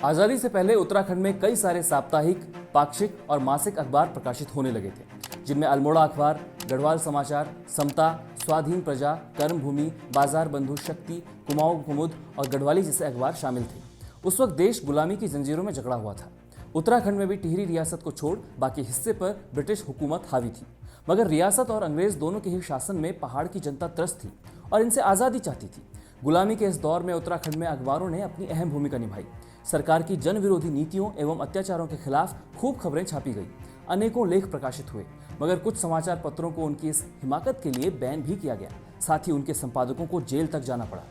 आजादी से पहले उत्तराखंड में कई सारे साप्ताहिक, पाक्षिक और मासिक अखबार प्रकाशित होने लगे थे, जिनमें अल्मोड़ा अखबार, गढ़वाल समाचार, समता, स्वाधीन प्रजा, कर्मभूमि, बाजार बंधु, शक्ति, कुमाऊं कुमुद और गढ़वाली जैसे अखबार शामिल थे। उस वक्त देश गुलामी की जंजीरों में जकड़ा हुआ था। उत्तराखंड में भी टिहरी रियासत को छोड़ बाकी हिस्से पर ब्रिटिश हुकूमत हावी थी, मगर रियासत और अंग्रेज दोनों के ही शासन में पहाड़ की जनता त्रस्त थी और इनसे आज़ादी चाहती थी। गुलामी के इस दौर में उत्तराखंड में अखबारों ने अपनी अहम भूमिका निभाई। सरकार की जन विरोधी नीतियों एवं अत्याचारों के खिलाफ खूब खबरें छापी गई, अनेकों लेख प्रकाशित हुए, मगर कुछ समाचार पत्रों को उनकी इस हिमाकत के लिए बैन भी किया गया। साथ ही उनके संपादकों को जेल तक जाना पड़ा।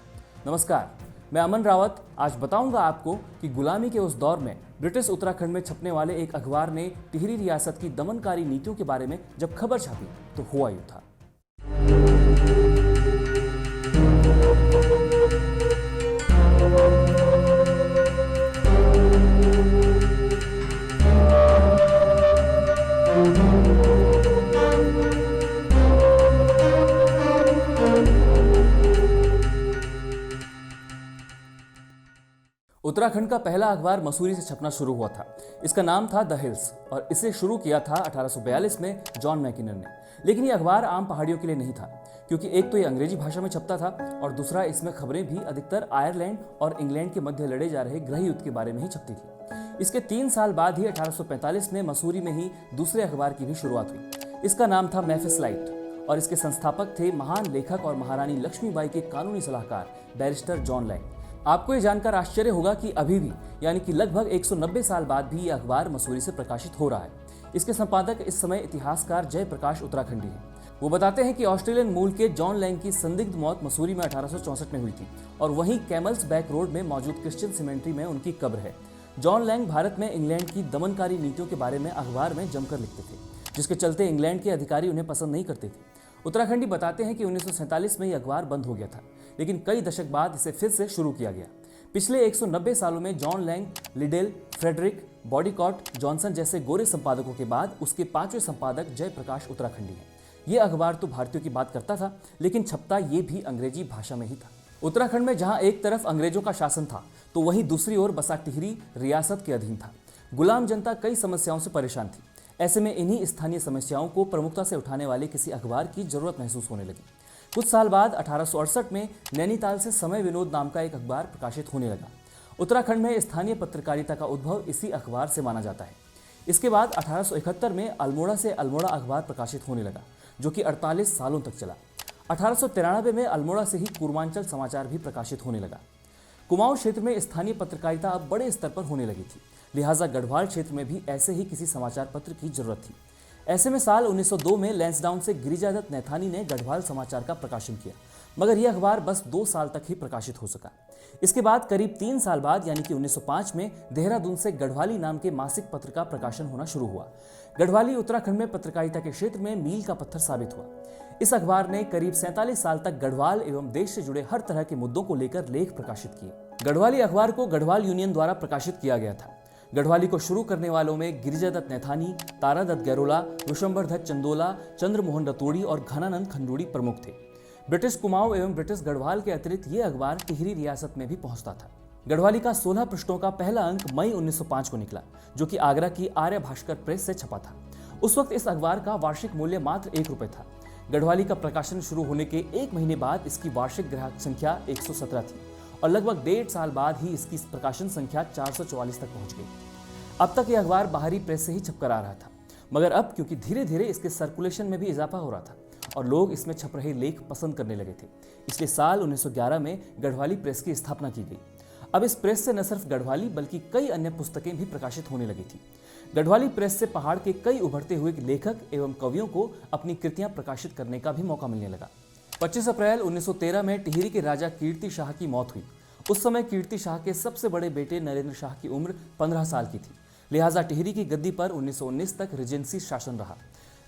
नमस्कार, मैं अमन रावत आज बताऊंगा आपको कि गुलामी के उस दौर में ब्रिटिश उत्तराखंड में छपने वाले एक अखबार ने टिहरी रियासत की दमनकारी नीतियों के बारे में जब खबर छापी तो हुआ यूं था। उत्तराखंड का पहला अखबार मसूरी से छपना शुरू हुआ था। इसका नाम था द हिल्स और इसे शुरू किया था 1842 में जॉन मैकिनन ने। लेकिन ये अखबार आम पहाड़ियों के लिए नहीं था, क्योंकि एक तो ये अंग्रेजी भाषा में छपता था और दूसरा इसमें खबरें भी अधिकतर आयरलैंड और इंग्लैंड के मध्य लड़े जा रहे गृह युद्ध के बारे में ही छपती थी। इसके 3 साल बाद ही 1845 में मसूरी में ही दूसरे अखबार की भी शुरुआत हुई। इसका नाम था मेफिस लाइट और इसके संस्थापक थे महान लेखक और महारानी लक्ष्मीबाई के कानूनी सलाहकार बैरिस्टर जॉन लैंग। आपको ये जानकर आश्चर्य होगा कि अभी भी यानी कि लगभग 190 साल बाद भी ये अखबार मसूरी से प्रकाशित हो रहा है। इसके संपादक इस समय इतिहासकार जयप्रकाश उत्तराखंडी हैं। वो बताते हैं कि ऑस्ट्रेलियन मूल के जॉन लैंग की संदिग्ध मौत मसूरी में 1864 में हुई थी और वहीं कैमल्स बैक रोड में मौजूद क्रिश्चियन सिमेंट्री में उनकी कब्र है। जॉन लैंग भारत में इंग्लैंड की दमनकारी नीतियों के बारे में अखबार में जमकर लिखते थे, जिसके चलते इंग्लैंड के अधिकारी उन्हें पसंद नहीं करते थे। उत्तराखंडी बताते हैं कि 1947 में यह अखबार बंद हो गया था, लेकिन कई दशक बाद इसे फिर से शुरू किया गया। पिछले 190 सालों में John Lang, Liddell, Frederick, बॉडीकॉट, Johnson जैसे गोरे संपादकों के बाद उसके 5वें संपादक जयप्रकाश उत्तराखंडी हैं। ये अखबार तो भारतीयों की बात करता था, लेकिन छपता ये भी अंग्रेजी भाषा में ही था। उत्तराखंड में जहां एक तरफ अंग्रेजों का शासन था, तो वहीं दूसरी ओर बसा टिहरी रियासत के अधीन था। गुलाम जनता कई समस्याओं से परेशान थी। ऐसे में इन्हीं स्थानीय समस्याओं को प्रमुखता से उठाने वाले किसी अखबार की जरूरत महसूस होने लगी। कुछ साल बाद 1868 में नैनीताल से समय विनोद नाम का एक अखबार प्रकाशित होने लगा। उत्तराखंड में स्थानीय पत्रकारिता का उद्भव इसी अखबार से माना जाता है। इसके बाद 1871 में अल्मोड़ा से अल्मोड़ा अखबार प्रकाशित होने लगा, जो कि 48 सालों तक चला। 1893 में अल्मोड़ा से ही पूर्वांचल समाचार भी प्रकाशित होने लगा। कुमाऊं क्षेत्र में स्थानीय पत्रकारिता अब बड़े स्तर पर होने लगी थी, लिहाजा गढ़वाल क्षेत्र में भी ऐसे ही किसी समाचार पत्र की जरूरत थी। ऐसे में साल 1902 में लैंसडाउन से गिरिजादत्त नैथानी ने गढ़वाल समाचार का प्रकाशन किया, मगर यह अखबार बस 2 साल तक ही प्रकाशित हो सका। इसके बाद करीब 3 साल बाद यानी कि 1905 में देहरादून से गढ़वाली नाम के मासिक पत्र का प्रकाशन होना शुरू हुआ। गढ़वाली उत्तराखंड में पत्रकारिता के क्षेत्र में मील का पत्थर साबित हुआ। इस अखबार ने करीब 47 साल तक गढ़वाल एवं देश से जुड़े हर तरह के मुद्दों को लेकर लेख प्रकाशित किए। गढ़वाली अखबार को गढ़वाल यूनियन द्वारा प्रकाशित किया गया था। गढ़वाली को शुरू करने वालों में गिरिजादत्त नैथानी, तारादत्त गैरोला, विशंबरदत्त चंदोला, चंद्रमोहन रतोड़ी और घनानंद खंडूड़ी प्रमुख थे। ब्रिटिश कुमाऊं एवं ब्रिटिश गढ़वाल के अतिरिक्त ये अखबार टिहरी रियासत में भी पहुंचता था। गढ़वाली का 16 पृष्ठों का पहला अंक मई 1905 को निकला, जो कि आगरा की आर्य भास्कर प्रेस से छपा था। उस वक्त इस अखबार का वार्षिक मूल्य मात्र 1 रुपये था। गढ़वाली का प्रकाशन शुरू होने के 1 महीने बाद इसकी वार्षिक ग्राहक संख्या 117 थी और लगभग 1.5 साल बाद ही इसकी प्रकाशन संख्या 444 तक पहुंच गई। अब तक यह अखबार बाहरी प्रेस से ही छपकर आ रहा था, मगर अब क्योंकि धीरे धीरे इसके सर्कुलेशन में भी इजाफा हो रहा था और लोग इसमें छप रहे लेख पसंद करने लगे थे, इसलिए साल 1911 में गढ़वाली प्रेस की स्थापना की गई। अब इस प्रेस से न सिर्फ गढ़वाली बल्कि कई अन्य पुस्तकें भी प्रकाशित होने लगी थी। गढ़वाली प्रेस से पहाड़ के कई उभरते हुए लेखक एवं कवियों को अपनी कृतियां प्रकाशित करने का भी मौका मिलने लगा। 25 अप्रैल 1913 में टिहरी के राजा कीर्ति शाह की मौत हुई। उस समय कीर्ति शाह के सबसे बड़े बेटे नरेंद्र शाह की उम्र 15 साल की थी, लिहाजा टिहरी की गद्दी पर 1919 तक रिजेंसी शासन रहा।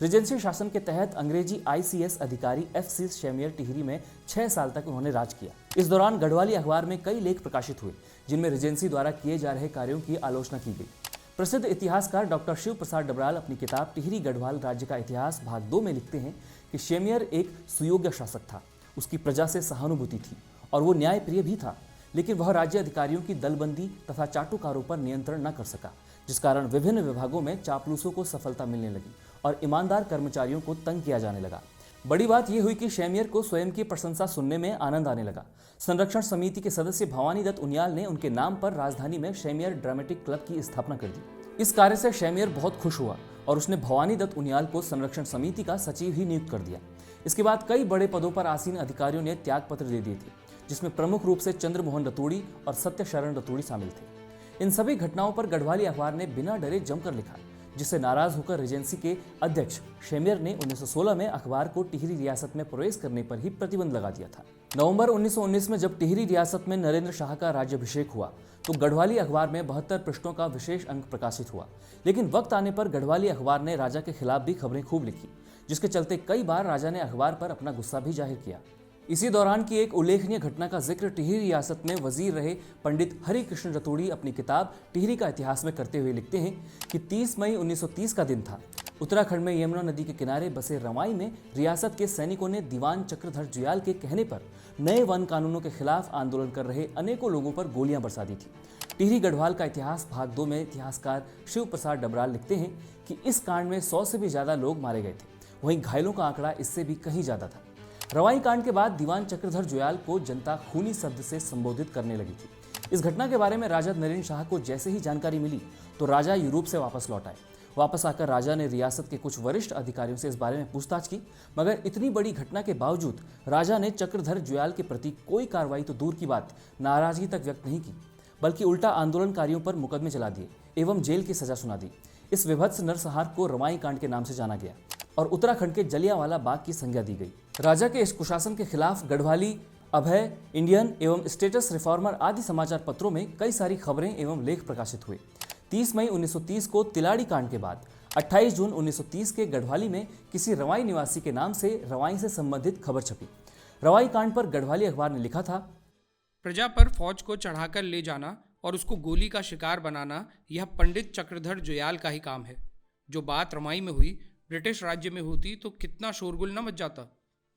रिजेंसी शासन के तहत अंग्रेजी ICS अधिकारी FC शेमियर टिहरी में 6 साल तक उन्होंने राज किया। इस दौरान गढ़वाली अखबार में कई लेख प्रकाशित हुए, जिनमें रिजेंसी द्वारा किए जा रहे कार्यों की आलोचना की गई। प्रसिद्ध इतिहासकार डॉक्टर शिव प्रसाद डबराल अपनी किताब टिहरी गढ़वाल राज्य का इतिहास भाग 2 में लिखते हैं कि शेमियर एक सुयोग्य शासक था, उसकी प्रजा से सहानुभूति थी और वो न्यायप्रिय भी था। लेकिन वह राज्य अधिकारियों की दलबंदी तथा चाटुकारों पर नियंत्रण न कर सका, जिस कारण विभिन्न विभागों में चापलूसों को सफलता मिलने लगी और ईमानदार कर्मचारियों को तंग किया जाने लगा। बड़ी बात यह हुई कि शेमियर को स्वयं की प्रशंसा सुनने में आनंद आने लगा। संरक्षण समिति के सदस्य भवानी दत्त उनियाल ने उनके नाम पर राजधानी में शेमियर ड्रामेटिक क्लब की स्थापना कर दी। इस कार्य से शेमियर बहुत खुश हुआ और उसने भवानी दत्त उनियाल को संरक्षण समिति का सचिव ही नियुक्त कर दिया। इसके बाद कई बड़े पदों पर आसीन अधिकारियों ने त्याग पत्र दे दिए थे, जिसमें प्रमुख रूप से चंद्रमोहन रतूड़ी और सत्यशरण रतूड़ी शामिल थे। इन सभी घटनाओं पर गढ़वाली अखबार ने बिना डरे जमकर लिखा, जिससे नाराज होकर रेजेंसी के अध्यक्ष शेमियर ने 1916 में अखबार को टिहरी रियासत में प्रवेश करने पर ही प्रतिबंध लगा दिया था। नवंबर 1919 में जब टिहरी रियासत में नरेंद्र शाह का राज्याभिषेक हुआ तो गढ़वाली अखबार में 72 पृष्ठों का विशेष अंक प्रकाशित हुआ। लेकिन वक्त आने पर गढ़वाली अखबार ने राजा के खिलाफ भी खबरें खूब लिखी, जिसके चलते कई बार राजा ने अखबार पर अपना गुस्सा भी जाहिर किया। इसी दौरान की एक उल्लेखनीय घटना का जिक्र टिहरी रियासत में वजीर रहे पंडित हरि कृष्ण रतूड़ी अपनी किताब टिहरी का इतिहास में करते हुए लिखते हैं कि 30 मई 1930 का दिन था। उत्तराखंड में यमुना नदी के किनारे बसे रवाई में रियासत के सैनिकों ने दीवान चक्रधर जुयाल के कहने पर नए वन कानूनों के खिलाफ आंदोलन कर रहे अनेकों लोगों पर गोलियां बरसा दी थी। टिहरी गढ़वाल का इतिहास भाग 2 में इतिहासकार शिव प्रसाद डबराल लिखते हैं कि इस कांड में 100 से भी ज्यादा लोग मारे गए थे, वहीं घायलों का आंकड़ा इससे भी कहीं ज्यादा था। रवाई कांड के बाद दीवान चक्रधर जुयाल को जनता खूनी शब्द से संबोधित करने लगी थी। इस घटना के बारे में राजा नरेंद्र शाह को जैसे ही जानकारी मिली तो राजा यूरोप से वापस लौट आए। वापस आकर राजा ने रियासत के कुछ वरिष्ठ अधिकारियों से इस बारे में पूछताछ की, मगर इतनी बड़ी घटना के बावजूद राजा ने चक्रधर जुयाल के प्रति कोई कार्रवाई तो दूर की बात, नाराजगी तक व्यक्त नहीं की, बल्कि उल्टा आंदोलनकारियों पर मुकदमे चला दिए एवं जेल की सजा सुना दी। इस विभत्स नरसंहार को रवाई कांड के नाम से जाना गया और उत्तराखंड के जलियांवाला बाग की संज्ञा दी गई। राजा के इस कुशासन के खिलाफ गढ़वाली, अभय, इंडियन एवं स्टेटस रिफॉर्मर आदि समाचार पत्रों में कई सारी खबरें एवं लेख प्रकाशित हुए। 30 मई 1930 को तिलाड़ी कांड के बाद 28 जून 1930 के गढ़वाली में किसी रवाई निवासी के नाम से रवाई से संबंधित खबर छपी। रवाई कांड पर गढ़वाली अखबार ने लिखा था, प्रजा पर फौज को चढ़ाकर ले जाना और उसको गोली का शिकार बनाना यह पंडित चक्रधर जुयाल का ही काम है। जो बात रवाई में हुई ब्रिटिश राज्य में होती तो कितना शोरगुल न मच जाता,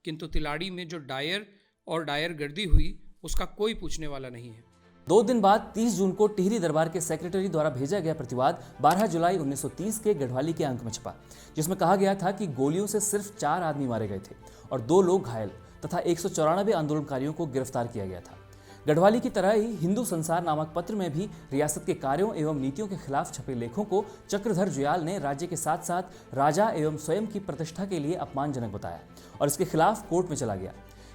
किंतु तिलाड़ी में जो डायर और डायर गर्दी हुई उसका कोई पूछने वाला नहीं है। 2 दिन बाद 30 जून को टिहरी दरबार के सेक्रेटरी द्वारा भेजा गया प्रतिवाद 12 जुलाई 1930 के गढ़वाली के अंक में छपा, जिसमें कहा गया था कि गोलियों से सिर्फ 4 आदमी मारे गए थे और 2 लोग घायल तथा 194 आंदोलनकारियों को गिरफ्तार किया गया था। गढ़वाली की तरह ही हिंदू संसार नामक पत्र में भी रियासत के कार्यों एवं नीतियों के खिलाफ छपे लेखों को चक्रधर जुयाल ने राज्य के साथ साथ राजा एवं स्वयं की प्रतिष्ठा के लिए अपमानजनक बताया और इसके खिलाफ कोर्ट में चला गया।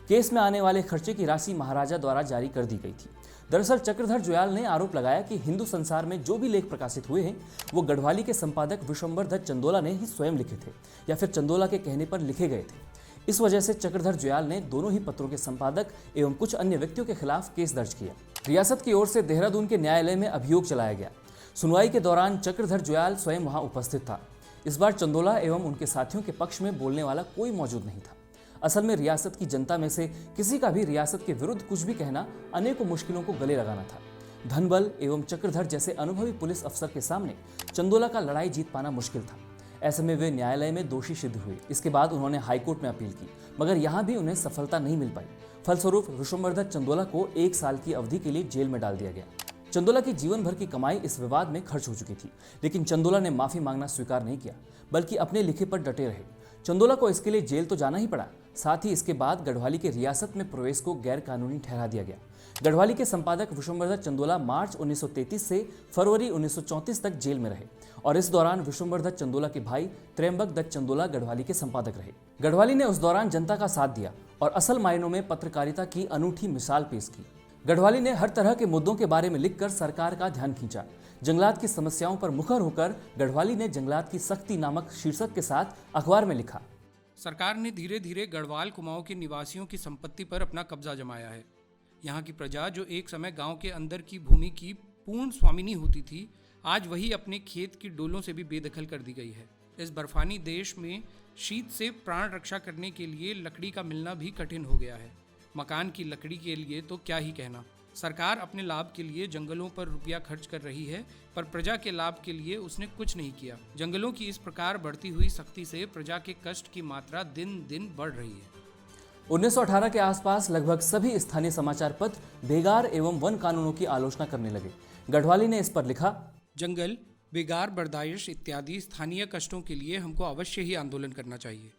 केस में आने वाले खर्चे की राशि महाराजा द्वारा जारी कर दी गई थी। दरअसल चक्रधर जुयाल ने आरोप लगाया कि हिंदू संसार में जो भी लेख प्रकाशित हुए हैं वो गढ़वाली के संपादक विश्वंभर दत्त चंदोला ने ही स्वयं लिखे थे या फिर चंदोला के कहने पर लिखे गए थे। इस वजह से चक्रधर जुयाल ने दोनों ही पत्रों के संपादक एवं कुछ अन्य व्यक्तियों के खिलाफ केस दर्ज किया। रियासत की ओर से देहरादून के न्यायालय में अभियोग चलाया गया। सुनवाई के दौरान चक्रधर जुयाल स्वयं वहां उपस्थित था। इस बार चंदोला एवं उनके साथियों के पक्ष में बोलने वाला कोई मौजूद नहीं था। असल में रियासत की जनता में से किसी का भी रियासत के विरुद्ध कुछ भी कहना अनेकों मुश्किलों को गले लगाना था। धनबल एवं चक्रधर जैसे अनुभवी पुलिस अफसर के सामने चंदोला का लड़ाई जीत पाना मुश्किल था। ऐसे में वे न्यायालय में दोषी सिद्ध हुए। इसके बाद उन्होंने हाईकोर्ट में अपील की, मगर यहाँ भी उन्हें सफलता नहीं मिल पाई। फलस्वरूप विश्वंभर दत्त चंदोला को 1 साल की अवधि के लिए जेल में डाल दिया गया। चंदोला की जीवन भर की कमाई इस विवाद में खर्च हो चुकी थी, लेकिन चंदोला ने माफी मांगना स्वीकार नहीं किया, बल्कि अपने लिखे पर डटे रहे। चंदोला को इसके लिए जेल तो जाना ही पड़ा, साथ ही इसके बाद गढ़वाली के रियासत में प्रवेश को गैर कानूनी ठहरा दिया गया। गढ़वाली के संपादक विश्वंभर दत्त चंदोला मार्च 1933 से फरवरी 1934 तक जेल में रहे और इस दौरान विश्वंभर दत्त चंदोला के भाई त्र्यंबक दत्त चंदोला गढ़वाली के संपादक रहे। गढ़वाली ने उस दौरान जनता का साथ दिया और असल मायनों में पत्रकारिता की अनूठी मिसाल पेश की। गढ़वाली ने हर तरह के मुद्दों के बारे में लिखकर सरकार का ध्यान खींचा। जंगलात की समस्याओं पर मुखर होकर गढ़वाली ने जंगलात की सख्ती नामक शीर्षक के साथ अखबार में लिखा, सरकार ने धीरे धीरे गढ़वाल कुमाऊं के निवासियों की संपत्ति पर अपना कब्जा जमाया है। यहाँ की प्रजा जो एक समय गांव के अंदर की भूमि की पूर्ण स्वामिनी होती थी, आज वही अपने खेत की डोलों से भी बेदखल कर दी गई है। इस बर्फानी देश में शीत से प्राण रक्षा करने के लिए लकड़ी का मिलना भी कठिन हो गया है। मकान की लकड़ी के लिए तो क्या ही कहना। सरकार अपने लाभ के लिए जंगलों पर रुपया खर्च कर रही है, पर प्रजा के लाभ के लिए उसने कुछ नहीं किया। जंगलों की इस प्रकार बढ़ती हुई सख्ती से प्रजा के कष्ट की मात्रा दिन दिन बढ़ रही है। 1918 के आसपास लगभग सभी स्थानीय समाचार पत्र बेगार एवं वन कानूनों की आलोचना करने लगे। गढ़वाली ने इस पर लिखा, जंगल, बेगार बर्दाश्त इत्यादि स्थानीय कष्टों के लिए हमको अवश्य ही आंदोलन करना चाहिए।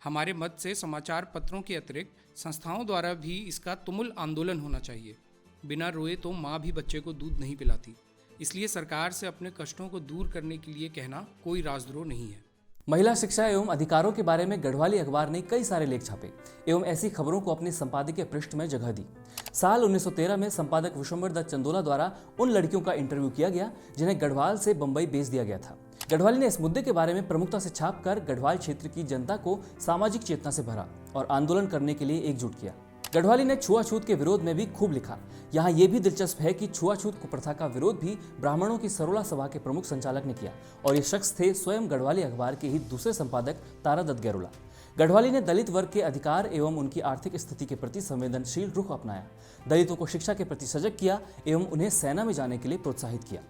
हमारे मत से समाचार पत्रों के अतिरिक्त संस्थाओं द्वारा भी इसका तुमुल आंदोलन होना चाहिए। बिना रोए तो माँ भी बच्चे को दूध नहीं पिलाती, इसलिए सरकार से अपने कष्टों को दूर करने के लिए कहना कोई राजद्रोह नहीं है। महिला शिक्षा एवं अधिकारों के बारे में गढ़वाली अखबार ने कई सारे लेख छापे एवं ऐसी खबरों को अपने संपादकीय पृष्ठ में जगह दी। साल 1913 में संपादक विश्वम्भर दत्त चंदोला द्वारा उन लड़कियों का इंटरव्यू किया गया जिन्हें गढ़वाल से बंबई भेज दिया गया था। गढ़वाली ने इस मुद्दे के बारे में प्रमुखता से छापकर गढ़वाल क्षेत्र की जनता को सामाजिक चेतना से भरा और आंदोलन करने के लिए एकजुट किया। गढ़वाली ने छुआछूत के विरोध में भी खूब लिखा। यहाँ ये भी दिलचस्प है कि छुआछूत कुप्रथा का विरोध भी ब्राह्मणों की सरोला सभा के प्रमुख संचालक ने किया और ये शख्स थे स्वयं गढ़वाली अखबार के ही दूसरे संपादक तारादत्त गैरोला। गढ़वाली ने दलित वर्ग के अधिकार एवं उनकी आर्थिक स्थिति के प्रति संवेदनशील रुख अपनाया, दलितों को शिक्षा के प्रति सजग किया एवं उन्हें सेना में जाने के लिए प्रोत्साहित किया।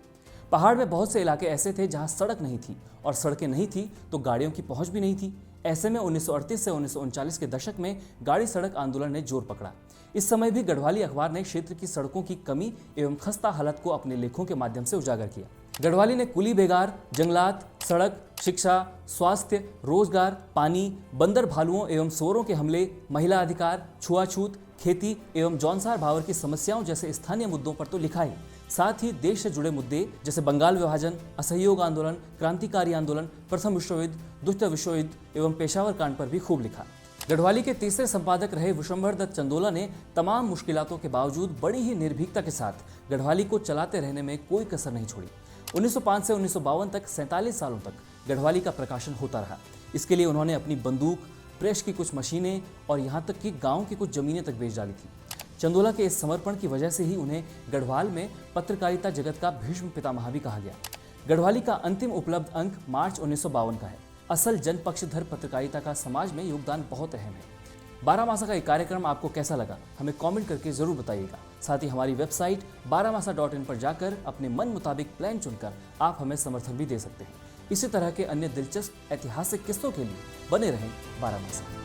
पहाड़ में बहुत से इलाके ऐसे थे जहाँ सड़क नहीं थी और सड़कें नहीं थी तो गाड़ियों की पहुंच भी नहीं थी। ऐसे में 1938 से 1939 के दशक में गाड़ी सड़क आंदोलन ने जोर पकड़ा। इस समय भी गढ़वाली अखबार ने क्षेत्र की सड़कों की कमी एवं खस्ता हालत को अपने लेखों के माध्यम से उजागर किया। गढ़वाली ने कुली बेगार, जंगलात, सड़क, शिक्षा, स्वास्थ्य, रोजगार, पानी, बंदर भालुओं एवं सोरों के हमले, महिला अधिकार, छुआछूत, खेती एवं जौनसार भावर की समस्याओं जैसे स्थानीय मुद्दों पर तो लिखा ही, साथ ही देश से जुड़े मुद्दे जैसे बंगाल विभाजन, असहयोग आंदोलन, क्रांतिकारी आंदोलन, प्रथम विश्व युद्ध, द्वितीय विश्व युद्ध एवं पेशावर कांड पर भी खूब लिखा। गढ़वाली के तीसरे संपादक रहे विश्वम्भर दत्त चंदोला ने तमाम मुश्किलातों के बावजूद बड़ी ही निर्भीकता के साथ गढ़वाली को चलाते रहने में कोई कसर नहीं छोड़ी। 1905 से 1952 तक 47 सालों तक गढ़वाली का प्रकाशन होता रहा। इसके लिए उन्होंने अपनी बंदूक, प्रेस की कुछ मशीनें और यहाँ तक कि गाँव की कुछ जमीनें तक बेच डाली थी। चंदोला के इस समर्पण की वजह से ही उन्हें गढ़वाल में पत्रकारिता जगत का भीष्म पितामह भी कहा गया। गढ़वाली का अंतिम उपलब्ध अंक मार्च 1952 का है। असल जनपक्षधर पत्रकारिता का समाज में योगदान बहुत अहम है। 12 मासा का ये कार्यक्रम आपको कैसा लगा हमें कमेंट करके जरूर बताइएगा। साथ ही हमारी वेबसाइट 12masa.in पर जाकर अपने मन मुताबिक प्लान चुनकर आप हमें समर्थन भी दे सकते हैं। इसी तरह के अन्य दिलचस्प ऐतिहासिक किस्सों के लिए बने रहें 12 मासा।